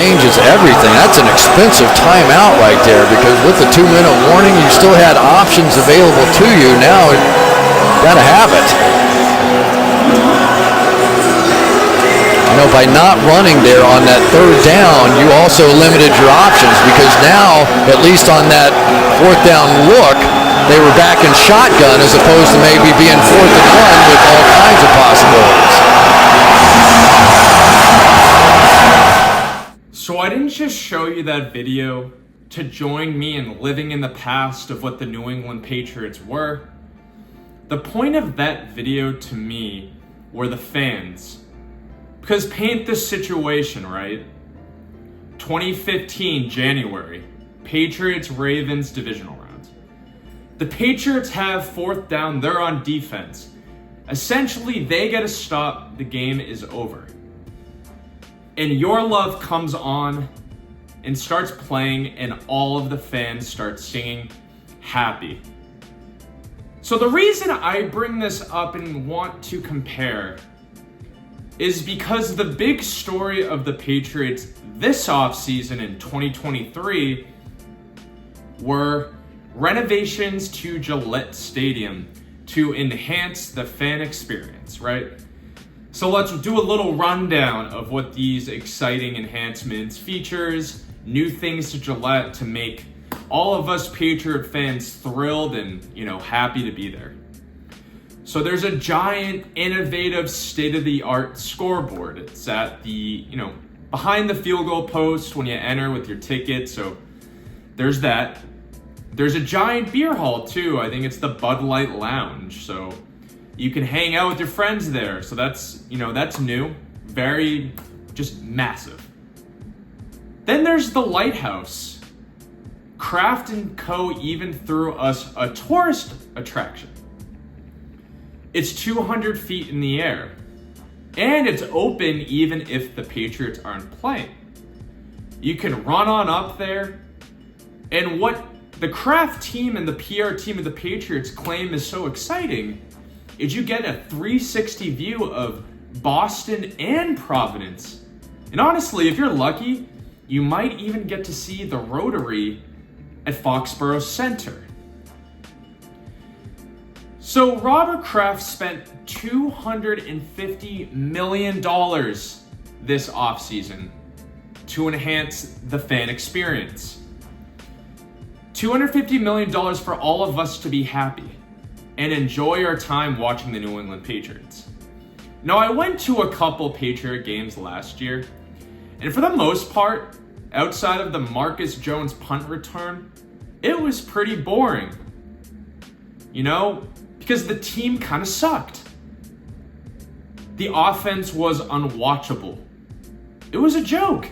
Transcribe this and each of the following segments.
changes everything. That's an expensive timeout right there, because with the 2-minute warning, you still had options available to you. Now, you gotta have it. You know, by not running there on that 3rd down, you also limited your options, because now, at least on that 4th down look, they were back in shotgun as opposed to maybe being 4th and 1 with all kinds of possibilities. So I didn't just show you that video to join me in living in the past of what the New England Patriots were. The point of that video to me were the fans. Because paint this situation, right? 2015, January, Patriots-Ravens divisional round. The Patriots have 4th down, they're on defense. Essentially, they get a stop, the game is over. And Your Love comes on and starts playing, and all of the fans start singing Happy. So the reason I bring this up and want to compare is because the big story of the Patriots this offseason in 2023 were renovations to Gillette Stadium to enhance the fan experience, right? So let's do a little rundown of what these exciting enhancements, features, new things to Gillette to make all of us Patriot fans thrilled and, happy to be there. So there's a giant, innovative, state-of-the-art scoreboard. It's at the, behind the field goal post when you enter with your ticket. So there's that. There's a giant beer hall too. I think it's the Bud Light Lounge. So you can hang out with your friends there. So that's new. Very, just massive. Then there's the lighthouse. Kraft and Co. even threw us a tourist attraction. It's 200 feet in the air, and it's open even if the Patriots aren't playing. You can run on up there, and what the Kraft team and the PR team of the Patriots claim is so exciting is you get a 360 view of Boston and Providence. And honestly, if you're lucky, you might even get to see the Rotary at Foxborough Center. So Robert Kraft spent $250 million this offseason to enhance the fan experience. $250 million for all of us to be happy and enjoy our time watching the New England Patriots. Now, I went to a couple Patriot games last year, and for the most part, outside of the Marcus Jones punt return, it was pretty boring. Because the team kind of sucked. The offense was unwatchable. It was a joke.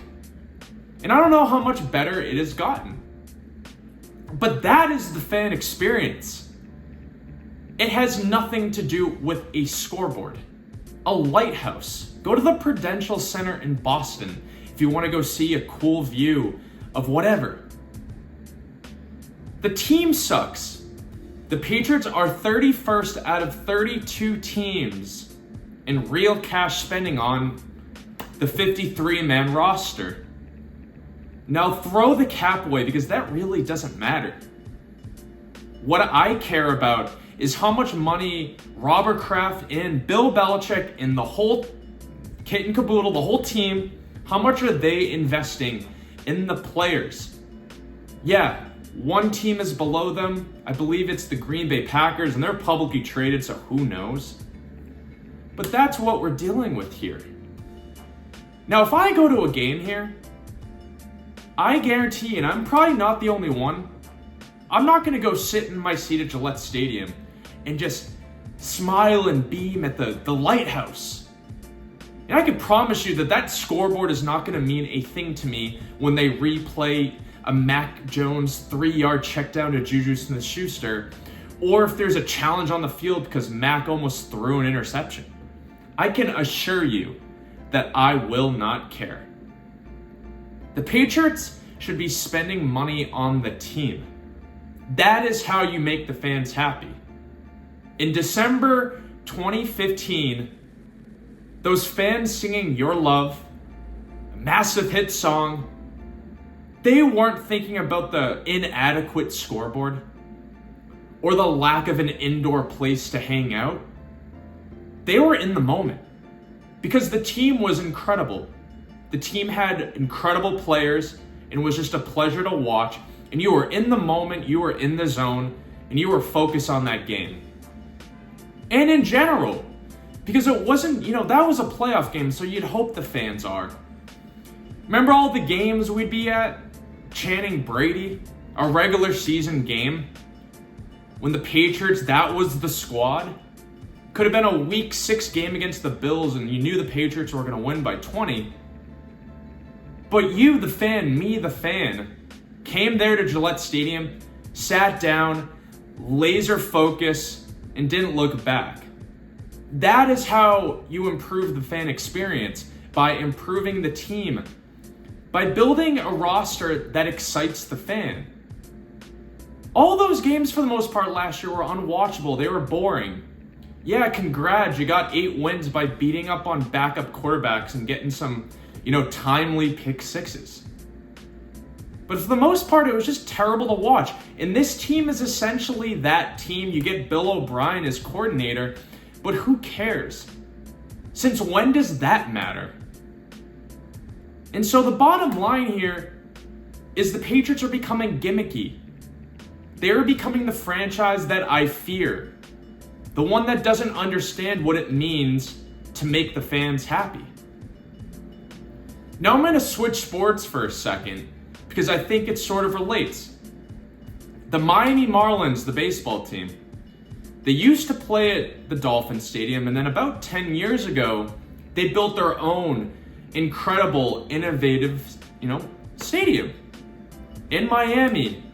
And I don't know how much better it has gotten. But that is the fan experience. It has nothing to do with a scoreboard. A lighthouse. Go to the Prudential Center in Boston if you want to go see a cool view of whatever. The team sucks. The Patriots are 31st out of 32 teams in real cash spending on the 53-man roster. Now throw the cap away, because that really doesn't matter. What I care about is how much money Robert Kraft and Bill Belichick and the whole kit and caboodle, the whole team, how much are they investing in the players? Yeah, one team is below them. I believe it's the Green Bay Packers, and they're publicly traded, so who knows? But that's what we're dealing with here. Now, if I go to a game here, I guarantee, and I'm probably not the only one, I'm not going to go sit in my seat at Gillette Stadium and just smile and beam at the lighthouse. And I can promise you that scoreboard is not going to mean a thing to me when they replay a Mac Jones 3-yard check down to Juju Smith-Schuster, or if there's a challenge on the field because Mac almost threw an interception. I can assure you that I will not care. The Patriots should be spending money on the team. That is how you make the fans happy. In December 2015, those fans singing Your Love, massive hit song. They weren't thinking about the inadequate scoreboard or the lack of an indoor place to hang out. They were in the moment because the team was incredible. The team had incredible players and it was just a pleasure to watch. And you were in the moment, you were in the zone, and you were focused on that game. And in general, because it wasn't, that was a playoff game, so you'd hope the fans are. Remember all the games we'd be at chanting Brady? A regular season game? When the Patriots, that was the squad? Could have been a week 6 game against the Bills and you knew the Patriots were going to win by 20. But you, the fan, me, the fan, came there to Gillette Stadium, sat down, laser focus, and didn't look back. That is how you improve the fan experience, by improving the team, by building a roster that excites the fan. All those games for the most part last year were unwatchable. They were boring. Yeah, congrats, you got 8 wins by beating up on backup quarterbacks and getting some, timely pick sixes. But for the most part, it was just terrible to watch. And this team is essentially that team. You get Bill O'Brien as coordinator, but who cares? Since when does that matter? And so the bottom line here is the Patriots are becoming gimmicky. They're becoming the franchise that I fear. The one that doesn't understand what it means to make the fans happy. Now I'm going to switch sports for a second because I think it sort of relates. The Miami Marlins, the baseball team, they used to play at the Dolphin Stadium, and then about 10 years ago, they built their own incredible, innovative, stadium in Miami.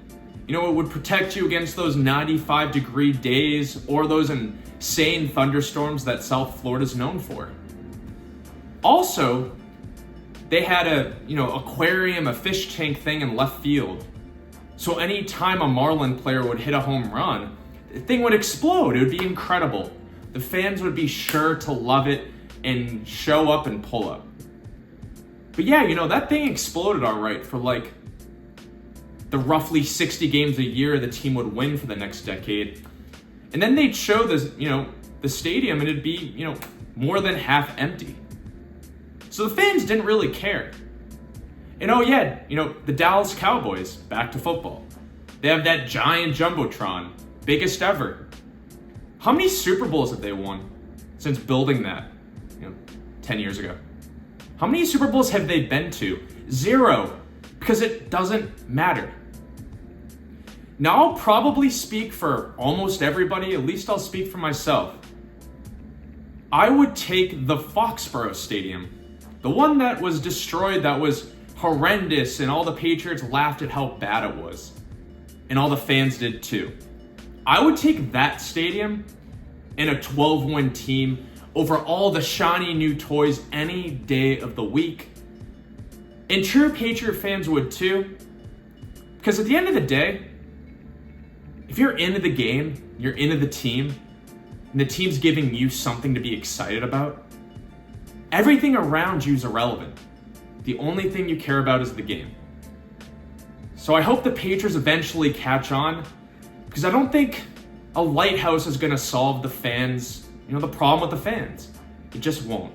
It would protect you against those 95-degree days or those insane thunderstorms that South Florida is known for. Also, they had aquarium, a fish tank thing in left field. So anytime a Marlin player would hit a home run, the thing would explode. It would be incredible. The fans would be sure to love it and show up and pull up. But yeah, that thing exploded all right for the roughly 60 games a year the team would win for the next decade. And then they'd show this, the stadium and it'd be, more than half empty. So the fans didn't really care. And the Dallas Cowboys, back to football. They have that giant Jumbotron, biggest ever. How many Super Bowls have they won since building that, 10 years ago? How many Super Bowls have they been to? 0, because it doesn't matter. Now I'll probably speak for almost everybody, at least I'll speak for myself. I would take the Foxborough Stadium, the one that was destroyed, that was horrendous, and all the Patriots laughed at how bad it was. And all the fans did too. I would take that stadium and a 12-win team over all the shiny new toys any day of the week. And true Patriot fans would too. Because at the end of the day, if you're into the game, you're into the team, and the team's giving you something to be excited about, everything around you is irrelevant. The only thing you care about is the game. So I hope the Patriots eventually catch on, because I don't think a lighthouse is going to solve the fans, the problem with the fans. It just won't.